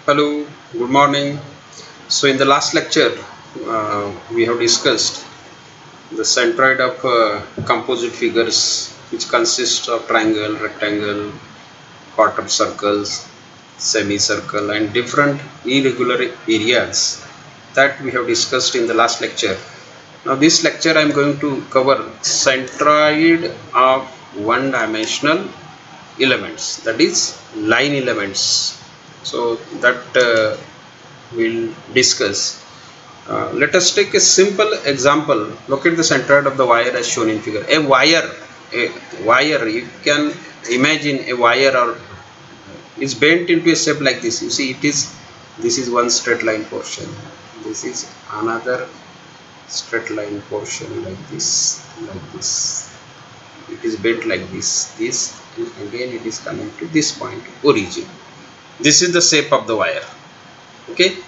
Hello, good morning. So, in the last lecture, we have discussed the centroid of composite figures, which consists of triangle, rectangle, quarter circles, semicircle, and different irregular areas that we have discussed in the last lecture. Now, this lecture I am going to cover centroid of one-dimensional elements, that is line elements. So that we'll discuss. Let us take a simple example. Look at the centroid of the wire as shown in figure. A wire, you can imagine a wire or is bent into a shape like this. You see, this is one straight line portion. This is another straight line portion like this, like this. It is bent like this, and again it is coming to this point, origin. This is the shape of the wire. Okay.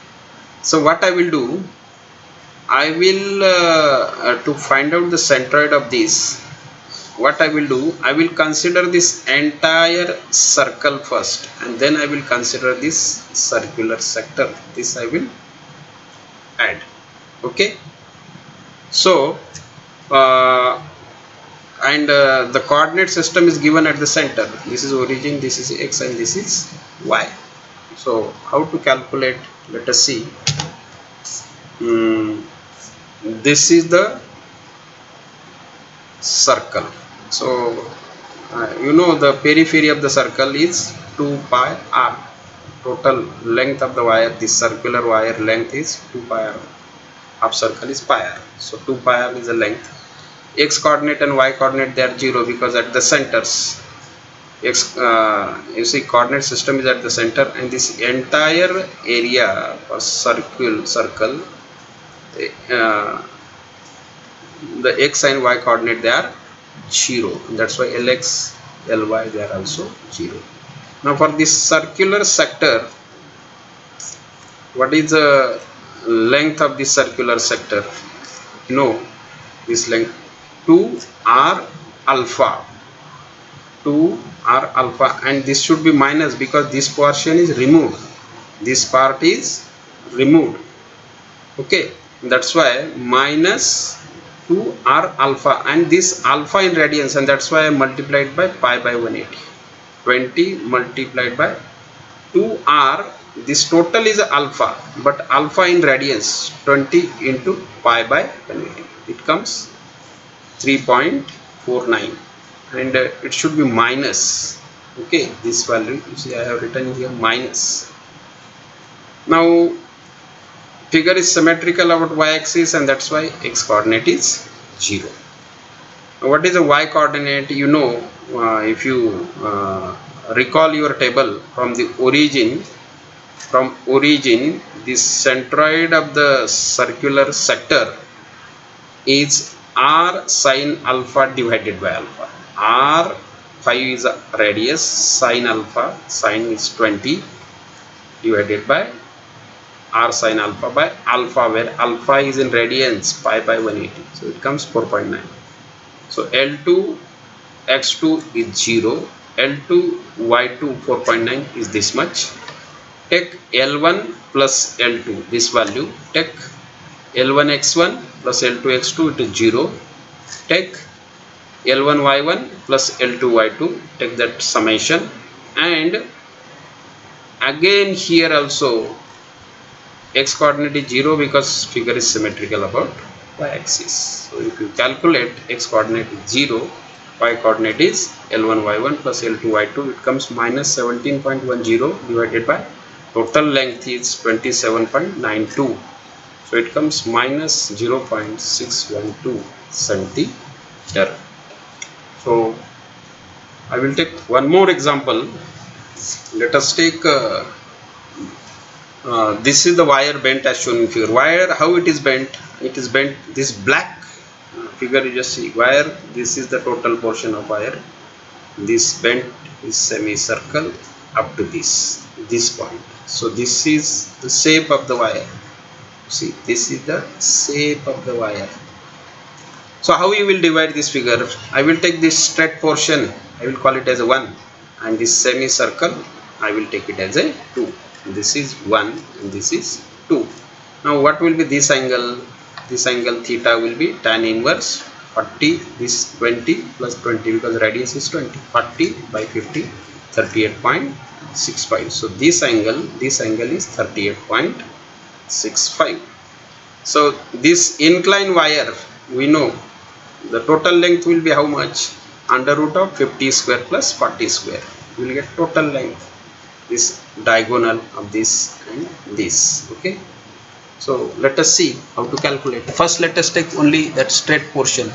So what I will do, I will to find out the centroid of this, what I will do, I will consider this entire circle first, and then I will consider this circular sector. This I will add. Okay. So the coordinate system is given at the center. This is origin, this is x, and this is y. So how to calculate? Let us see. This is the circle. So the periphery of the circle is 2 pi r. Total length of the wire, this circular wire length is 2 pi r. Half circle is pi r. So 2 pi r is the length. X coordinate and y coordinate, they are 0 because at the centers, you see, coordinate system is at the center, and this entire area or circle, the x and y coordinate, they are 0. That's why Lx, Ly, they are also 0. Now for this circular sector, what is the length of this circular sector? This length 2r alpha, 2r alpha, and this should be minus because this portion is removed, this part is removed. Okay, that's why minus 2r alpha, and this alpha in radians, and that's why I multiplied by pi by 180. 20 multiplied by 2r, this total is alpha, but alpha in radians, 20 into pi by 180, it comes 3.49, and it should be minus. Okay, this value, you see, I have written here minus. Now figure is symmetrical about y-axis, and that's why x coordinate is 0. Now, what is the y coordinate? If you recall your table from the origin, this centroid of the circular sector is r sine alpha divided by alpha. R 5 is a radius, sine alpha, sine is 20 divided by r sine alpha by alpha, where alpha is in radians, pi by 180, so it comes 4.9. so L2 x2 is 0, L2 y2 4.9 is this much. Take L1 plus L2, this value, take L1 x1 plus L2 x2, it is 0. Take L1 y1 plus L2 y2, take that summation, and again here also x coordinate is 0 because figure is symmetrical about y-axis. So if you calculate, x coordinate is 0, y coordinate is L1 y1 plus L2 y2, it comes minus 17.10 divided by total length is 27.92, so it comes minus 0.612 centimeter. So I will take one more example. Let us take this is the wire bent as shown in figure. Wire, how it is bent? It is bent, this black figure you just see, wire, this is the total portion of wire. This bent is semicircle up to this point. So this is the shape of the wire. See, this is the shape of the wire. So how you will divide this figure? I will take this straight portion, I will call it as a 1, and this semicircle I will take it as a 2. this is 1 and this is 2. Now what will be this angle? This angle theta will be tan inverse 40, this 20 plus 20 because radius is 20, 40 by 50, 38.65. So this angle is 38.65. So this inclined wire, we know the total length will be how much? Under root of 50 square plus 40 square. We will get total length, this diagonal of this and this. Okay. So let us see how to calculate. First let us take only that straight portion.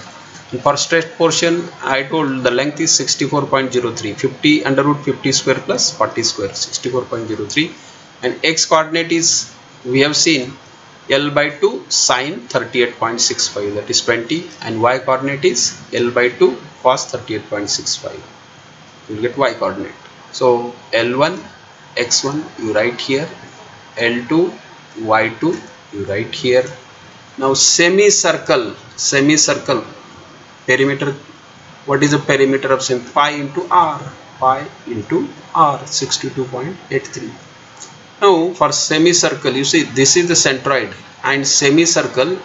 And for straight portion I told the length is 64.03. 50 under root 50 square plus 40 square, 64.03. And x coordinate is, we have seen, L by 2 sine 38.65, that is 20, and y coordinate is L by 2 cos 38.65. You will get y coordinate. So L1 x1 you write here, L2 y2 you write here. Now semicircle, perimeter, what is the perimeter of sem? Pi into r, 62.83. Now for semicircle, you see this is the centroid and semicircle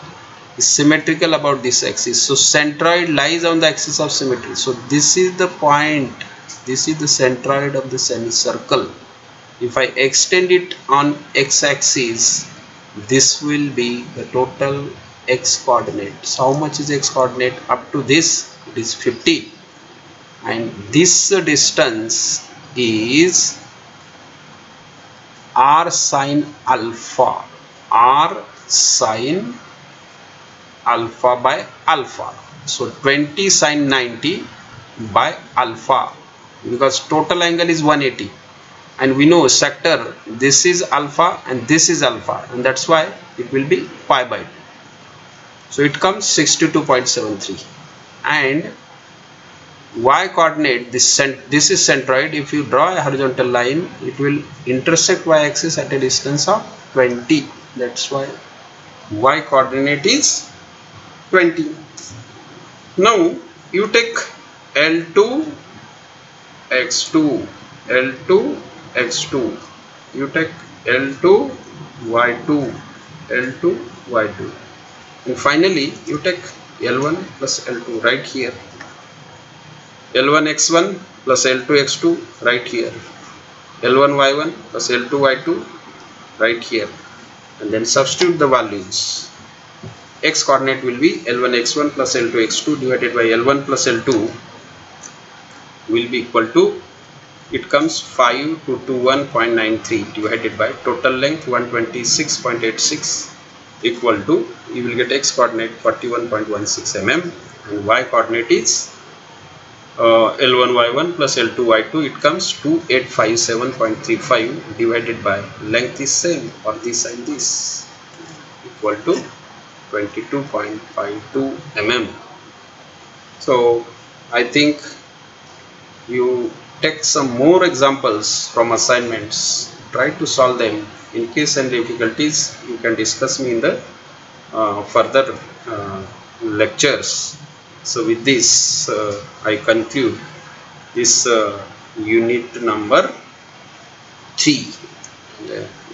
is symmetrical about this axis. So centroid lies on the axis of symmetry. So this is the point, this is the centroid of the semicircle. If I extend it on x-axis, this will be the total x coordinate. So how much is x coordinate? Up to this it is 50, and this distance is r sine alpha, by alpha. So 20 sine 90 by alpha, because total angle is 180. And we know sector, this is alpha and this is alpha, and that's why it will be pi by 2. So it comes 62.73. And y coordinate, this is centroid. If you draw a horizontal line, it will intersect y axis at a distance of 20. That's why y coordinate is 20. Now you take L2 x2, L2 x2, you take L2 y2, L2 y2, and finally you take L1 plus L2 right here, L1 x1 plus L2 x2 right here, L1 y1 plus L2 y2 right here, and then substitute the values. X coordinate will be L1 x1 plus L2 x2 divided by L1 plus L2 will be equal to, it comes 5221.93 divided by total length 126.86 equal to, you will get x coordinate 41.16 mm, and y coordinate is L1 y1 plus L2 y2, it comes 2857.35 divided by length is same for this and this, equal to 22.52 mm. So I think you take some more examples from assignments, try to solve them. In case any difficulties, you can discuss me in the further lectures. So with this I conclude this unit number 3.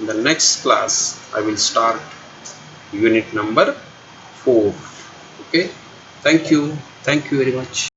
In the next class I will start unit number 4. Okay, thank you very much.